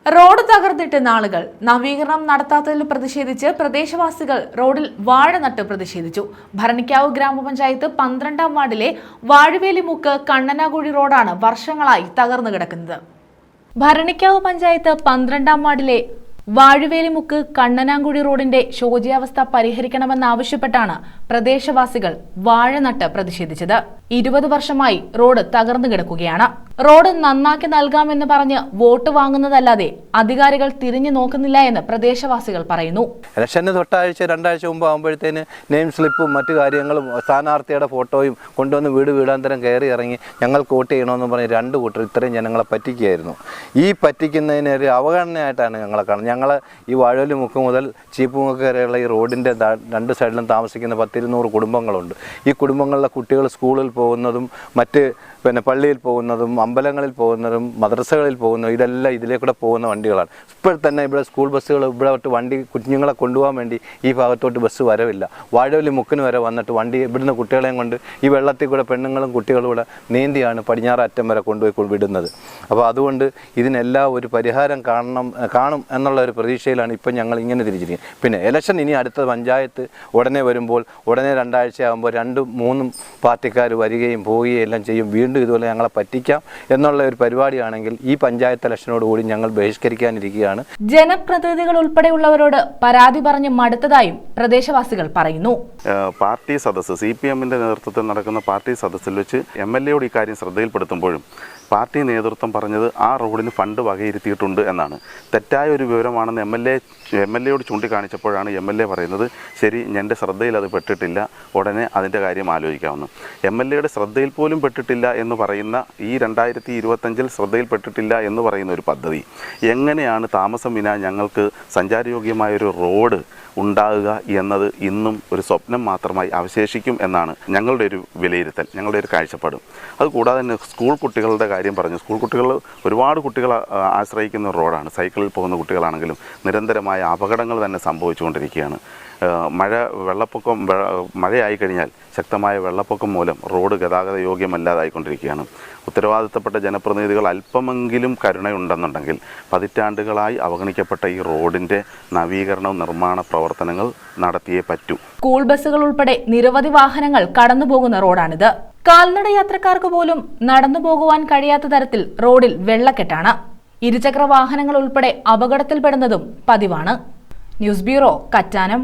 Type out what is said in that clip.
Road തകർന്നിട്ട് നാളുകൾ നവീകരണം നടത്താത്തതിൽ പ്രതിഷേധിച്ച് പ്രദേശവാസികൾ റോഡിൽ വാഴ നട്ട് പ്രതിഷേധിച്ചു. ഭരണിക്കാവ് ഗ്രാമപഞ്ചായത്ത് 12-ാം വാർഡിലെ വാഴവേലിമുക്ക് കണ്ണനാകുഴി റോഡാണ് വർഷങ്ങളായി തകർന്നു കിടക്കുന്നത്. ഭരണിക്കാവ് പഞ്ചായത്ത് 12-ാം വാർഡിലെ വാഴവേലിമുക്ക് കണ്ണനാകുഴി റോഡിന്റെ ശോച്യാവസ്ഥ പരിഹരിക്കണമെന്നാവശ്യപ്പെട്ടാണ് പ്രദേശവാസികൾ വാഴ നട്ട് പ്രതിഷേധിച്ചത്. 20 വർഷമായി റോഡ് തകർന്നു കിടക്കുകയാണ്. റോഡ് നന്നാക്കി നൽകാമെന്ന് പറഞ്ഞ് വോട്ട് വാങ്ങുന്നതല്ലാതെ അധികാരികൾ തിരിഞ്ഞു നോക്കുന്നില്ല എന്ന് പ്രദേശവാസികൾ പറയുന്നു. ഇലക്ഷന് തൊട്ടാഴ്ച 2 ആഴ്ച മുമ്പ് ആകുമ്പോഴത്തേന് നെയിം സ്ലിപ്പും മറ്റു കാര്യങ്ങളും സ്ഥാനാർത്ഥിയുടെ ഫോട്ടോയും കൊണ്ടുവന്ന് വീടാന്തരം കയറി ഇറങ്ങി ഞങ്ങൾക്ക് വോട്ട് ചെയ്യണമെന്ന് പറഞ്ഞ് 2 കൂട്ടർ ഇത്രയും ജനങ്ങളെ പറ്റിക്കുകയായിരുന്നു. ഈ പറ്റിക്കുന്നതിന് ഒരു അവഗണനയായിട്ടാണ് ഞങ്ങളെ കാണുന്നത്. ഞങ്ങൾ ഈ വാഴവേലിമുക്ക് മുതൽ ചീപ്പുമുക്ക് വരെയുള്ള ഈ റോഡിൻ്റെ 2 സൈഡിലും താമസിക്കുന്ന 10-200 കുടുംബങ്ങളുണ്ട്. ഈ കുടുംബങ്ങളിലെ കുട്ടികൾ സ്കൂളിൽ പോകുന്നതും മറ്റ് പള്ളിയിൽ പോകുന്നതും അമ്പലങ്ങളിൽ പോകുന്നതും മദ്രസകളിൽ പോകുന്നതും ഇതെല്ലാം ഇതിലേക്കൂടെ പോകുന്ന വണ്ടികളാണ്. ഇപ്പോൾ തന്നെ ഇവിടെ സ്കൂൾ ബസ്സുകൾ ഇവിടെ വണ്ടി കുഞ്ഞുങ്ങളെ കൊണ്ടുപോകാൻ വേണ്ടി ഈ ഭാഗത്തോട്ട് ബസ് വരവില്ല. വാഴവേലിമുക്കിന് വരെ വന്നിട്ട് വണ്ടി ഇവിടുന്ന് കുട്ടികളെയും കൊണ്ട് ഈ വെള്ളത്തിൽ കൂടെ പെണ്ണുങ്ങളും കുട്ടികളും കൂടെ നീന്തിയാണ് പടിഞ്ഞാറ് അറ്റം വരെ കൊണ്ടുപോയി വിടുന്നത്. അപ്പോൾ അതുകൊണ്ട് ഇതിനെല്ലാം ഒരു പരിഹാരം കാണും എന്നുള്ള ഒരു പ്രതീക്ഷയിലാണ് ഇപ്പം ഞങ്ങൾ ഇങ്ങനെ തിരിച്ചിരിക്കുന്നത്. പിന്നെ ഇലക്ഷൻ ഇനി അടുത്ത പഞ്ചായത്ത് ഉടനെ വരുമ്പോൾ ഉടനെ 2 ആഴ്ചയാകുമ്പോൾ 2-3 പാർട്ടിക്കാർ വരികയും പോവുകയും എല്ലാം ചെയ്യും. വീണ്ടും ഇതുപോലെ ഞങ്ങളെ പറ്റിക്കാം എന്നുള്ള ഒരു പരിപാടിയാണെങ്കിൽ ഈ പഞ്ചായത്ത് ഇലക്ഷനോട് കൂടി ഞങ്ങൾ ബഹിഷ്കരിക്കാനിരിക്കുകയാണ്. ജനപ്രതിനിധികൾ ഉൾപ്പെടെയുള്ളവരോട് പരാതി പറഞ്ഞ് മടുത്തതായും പ്രദേശവാസികൾ പറയുന്നു. പാർട്ടി സദസ്സ് CPM-ന്റെ നേതൃത്വത്തിൽ നടക്കുന്ന പാർട്ടി സദസ്സിൽ വെച്ച് MLA-യോട് ഇക്കാര്യം ശ്രദ്ധയിൽപ്പെടുത്തുമ്പോഴും പാർട്ടി നേതൃത്വം പറഞ്ഞത് ആ റോഡിന് ഫണ്ട് വകയിരുത്തിയിട്ടുണ്ട് എന്നാണ്. തെറ്റായ ഒരു വിവരമാണെന്ന് MLA-യോട് ചൂണ്ടിക്കാണിച്ചപ്പോഴാണ് MLA പറയുന്നത് ശരി, എൻ്റെ ശ്രദ്ധയിൽ അത് പെട്ടിട്ടില്ല, ഉടനെ അതിൻ്റെ കാര്യം ആലോചിക്കാമെന്ന്. MLA-യുടെ ശ്രദ്ധയിൽ പോലും പെട്ടിട്ടില്ല എന്ന് പറയുന്ന ഈ 2025-ൽ ശ്രദ്ധയിൽപ്പെട്ടിട്ടില്ല എന്ന് പറയുന്ന ഒരു പദ്ധതി എങ്ങനെയാണ് താമസം വിനാ ഞങ്ങൾക്ക് സഞ്ചാരയോഗ്യമായൊരു റോഡ് ഉണ്ടാകുക എന്നത് ഇന്നും ഒരു സ്വപ്നം മാത്രമായി അവശേഷിക്കും എന്നാണ് ഞങ്ങളുടെ ഒരു വിലയിരുത്തൽ, ഞങ്ങളുടെ ഒരു കാഴ്ചപ്പാട്. അതുകൂടാതെ തന്നെ സ്കൂൾ കുട്ടികളുടെ കാര്യം പറഞ്ഞു. സ്കൂൾ കുട്ടികൾ ഒരുപാട് കുട്ടികൾ ആശ്രയിക്കുന്ന റോഡാണ്. സൈക്കിളിൽ പോകുന്ന കുട്ടികളാണെങ്കിലും നിരന്തരമായ അപകടങ്ങൾ തന്നെ സംഭവിച്ചുകൊണ്ടിരിക്കുകയാണ്. മഴയായി കഴിഞ്ഞാൽ ശക്തമായ വെള്ളപ്പൊക്കം മൂലം റോഡ് ഗതാഗത യോഗ്യമല്ലാതായിക്കൊണ്ടിരിക്കുകയാണ്. ഉത്തരവാദിത്തപ്പെട്ട ജനപ്രതിനിധികൾ അല്പമെങ്കിലും കരുണയുണ്ടെന്നുണ്ടെങ്കിൽ പതിറ്റാണ്ടുകളായി അവഗണിക്കപ്പെട്ട ഈ റോഡിൻ്റെ നവീകരണവും നിർമ്മാണ പ്രവർത്തനങ്ങൾ നടത്തിയേ പറ്റൂ. സ്കൂൾ ബസ്സുകൾ ഉൾപ്പെടെ നിരവധി വാഹനങ്ങൾ കടന്നുപോകുന്ന റോഡാണിത്. കാൽനട യാത്രക്കാർക്ക് പോലും നടന്നു പോകുവാൻ കഴിയാത്ത തരത്തിൽ റോഡിൽ വെള്ളക്കെട്ടാണ്. ഇരുചക്ര വാഹനങ്ങൾ ഉൾപ്പെടെ അപകടത്തിൽപ്പെടുന്നതും പതിവാണ്. News bureau, Kattanam.